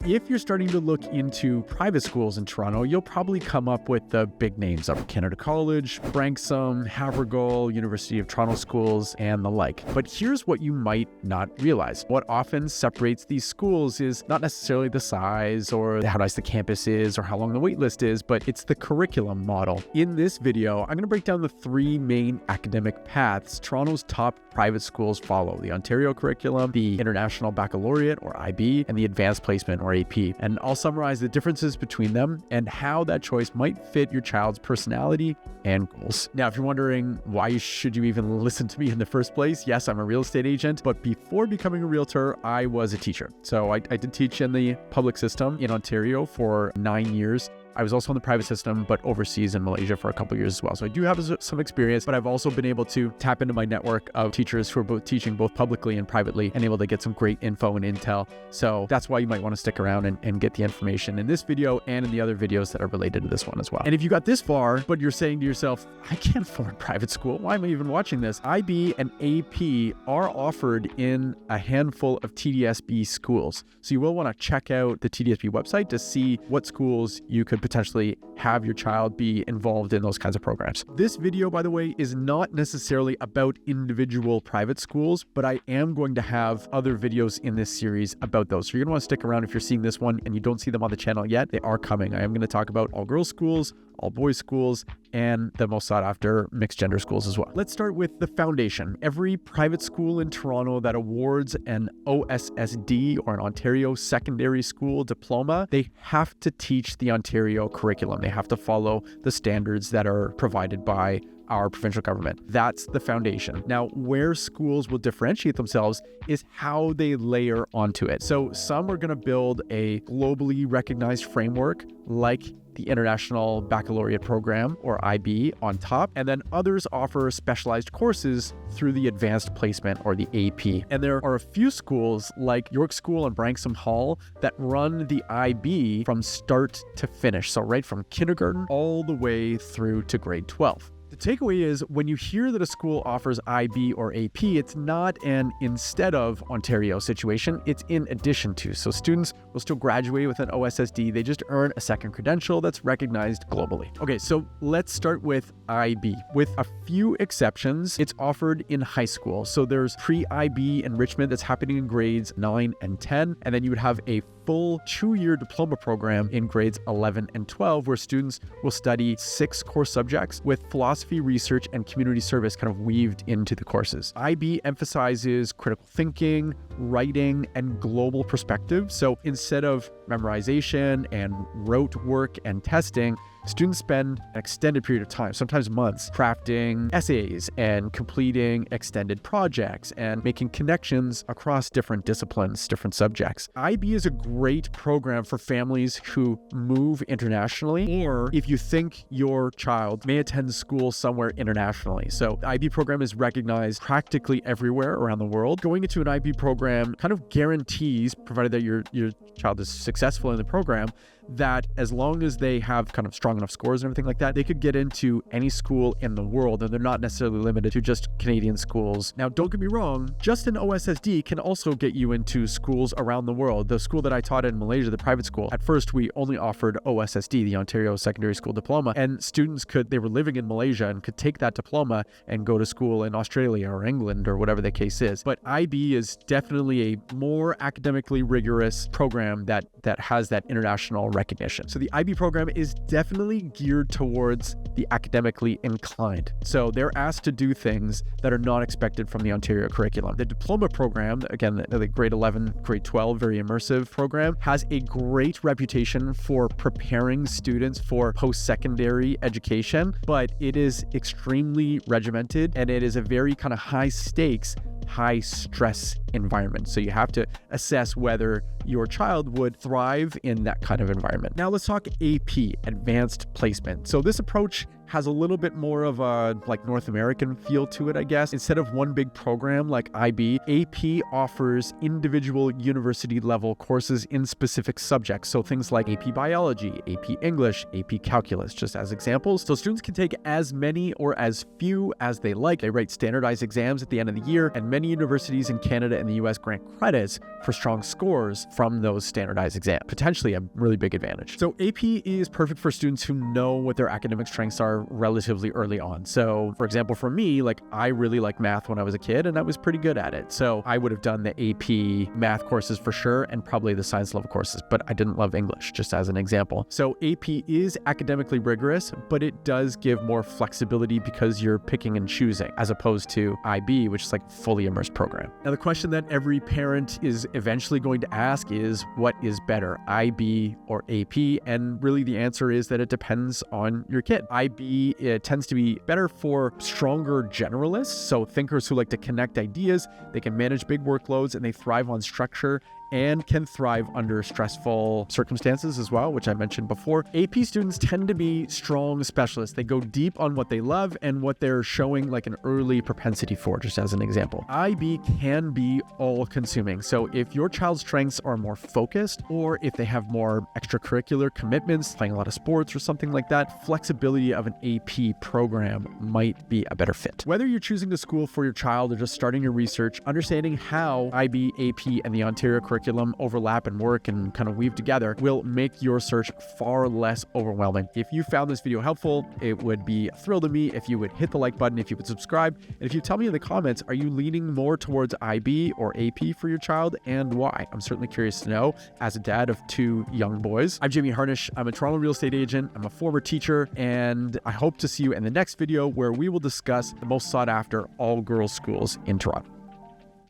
If you're starting to look into private schools in Toronto, you'll probably come up with the big names of Canada College, Branksome, Havergal, University of Toronto Schools, and the like. But here's what you might not realize. What often separates these schools is not necessarily the size or how nice the campus is or how long the wait list is, but it's the curriculum model. In this video, I'm going to break down the three main academic paths Toronto's top private schools follow: the Ontario curriculum, the International Baccalaureate or IB, and the Advanced Placement or AP. And I'll summarize the differences between them and how that choice might fit your child's personality and goals. Now, if you're wondering why should you even listen to me in the first place, yes, I'm a real estate agent, but before becoming a realtor, I was a teacher. So I did teach in the public system in Ontario for 9 years. I was also in the private system, but overseas in Malaysia for a couple of years as well. So I do have some experience, but I've also been able to tap into my network of teachers who are both teaching both publicly and privately and able to get some great info and intel. So that's why you might want to stick around and get the information in this video and in the other videos that are related to this one as well. And if you got this far, but you're saying to yourself, I can't afford private school, why am I even watching this? IB and AP are offered in a handful of TDSB schools. So you will want to check out the TDSB website to see what schools you could potentially have your child be involved in those kinds of programs. This video, by the way, is not necessarily about individual private schools, but I am going to have other videos in this series about those. So you're going to want to stick around if you're seeing this one and you don't see them on the channel yet. They are coming. I am going to talk about all girls schools, all boys schools, and the most sought after mixed gender schools as well. Let's start with the foundation. Every private school in Toronto that awards an OSSD or an Ontario Secondary School diploma, they have to teach the Ontario curriculum. They have to follow the standards that are provided by our provincial government. That's the foundation. Now, where schools will differentiate themselves is how they layer onto it. So some are going to build a globally recognized framework like the International Baccalaureate Program or IB on top, and then others offer specialized courses through the Advanced Placement or the AP. And there are a few schools like York School and Branksome Hall that run the IB from start to finish. So right from kindergarten all the way through to grade 12. The takeaway is when you hear that a school offers IB or AP, it's not an instead of Ontario situation, it's in addition to. So students will still graduate with an OSSD, they just earn a second credential that's recognized globally. Okay, so let's start with IB. With a few exceptions, it's offered in high school. So there's pre-IB enrichment that's happening in grades 9 and 10, and then you would have a full 2-year diploma program in grades 11 and 12 where students will study 6 core subjects with philosophy, research, and community service kind of weaved into the courses. IB emphasizes critical thinking, writing, and global perspective. So instead of memorization and rote work and testing, students spend an extended period of time, sometimes months, crafting essays and completing extended projects and making connections across different disciplines, different subjects. IB is a great program for families who move internationally, or if you think your child may attend school somewhere internationally. So the IB program is recognized practically everywhere around the world. Going into an IB program kind of guarantees, provided that your child is successful in the program, that as long as they have kind of strong enough scores and everything like that, they could get into any school in the world, and they're not necessarily limited to just Canadian schools. Now, don't get me wrong, just an OSSD can also get you into schools around the world. The school that I taught in Malaysia, the private school, at first we only offered OSSD, the Ontario Secondary School Diploma, and students they were living in Malaysia and could take that diploma and go to school in Australia or England or whatever the case is. But IB is definitely a more academically rigorous program that has that international recognition. So the IB program is definitely geared towards the academically inclined. So they're asked to do things that are not expected from the Ontario curriculum. The diploma program, again, the grade 11, grade 12, very immersive program, has a great reputation for preparing students for post-secondary education, but it is extremely regimented and it is a very kind of high stakes, high stress environment. So you have to assess whether your child would thrive in that kind of environment. Now let's talk AP, Advanced Placement. So this approach has a little bit more of a like North American feel to it, I guess. Instead of one big program like IB, AP offers individual university level courses in specific subjects. So things like AP Biology, AP English, AP Calculus, just as examples. So students can take as many or as few as they like. They write standardized exams at the end of the year, and many universities in Canada and the US grant credits for strong scores from those standardized exams. Potentially a really big advantage. So AP is perfect for students who know what their academic strengths are relatively early on. So for example, for me, like I really liked math when I was a kid and I was pretty good at it. So I would have done the AP math courses for sure and probably the science level courses, but I didn't love English, just as an example. So AP is academically rigorous, but it does give more flexibility because you're picking and choosing, as opposed to IB, which is like fully immersed program. Now the question that every parent is eventually going to ask is, what is better, IB or AP? And really the answer is that it depends on your kid. IB, it tends to be better for stronger generalists, so thinkers who like to connect ideas, they can manage big workloads, and they thrive on structure and can thrive under stressful circumstances as well, which I mentioned before. AP students tend to be strong specialists. They go deep on what they love and what they're showing like an early propensity for, just as an example. IB can be all-consuming. So if your child's strengths are more focused, or if they have more extracurricular commitments, playing a lot of sports or something like that, flexibility of an AP program might be a better fit. Whether you're choosing a school for your child or just starting your research, understanding how IB, AP, and the Ontario curriculum overlap and work and kind of weave together will make your search far less overwhelming. If you found this video helpful, it would be a thrill to me if you would hit the like button, if you would subscribe, and if you tell me in the comments, are you leaning more towards IB or AP for your child and why? I'm certainly curious to know as a dad of two young boys. I'm Jamie Harnish. I'm a Toronto real estate agent. I'm a former teacher, and I hope to see you in the next video where we will discuss the most sought after all-girls schools in Toronto.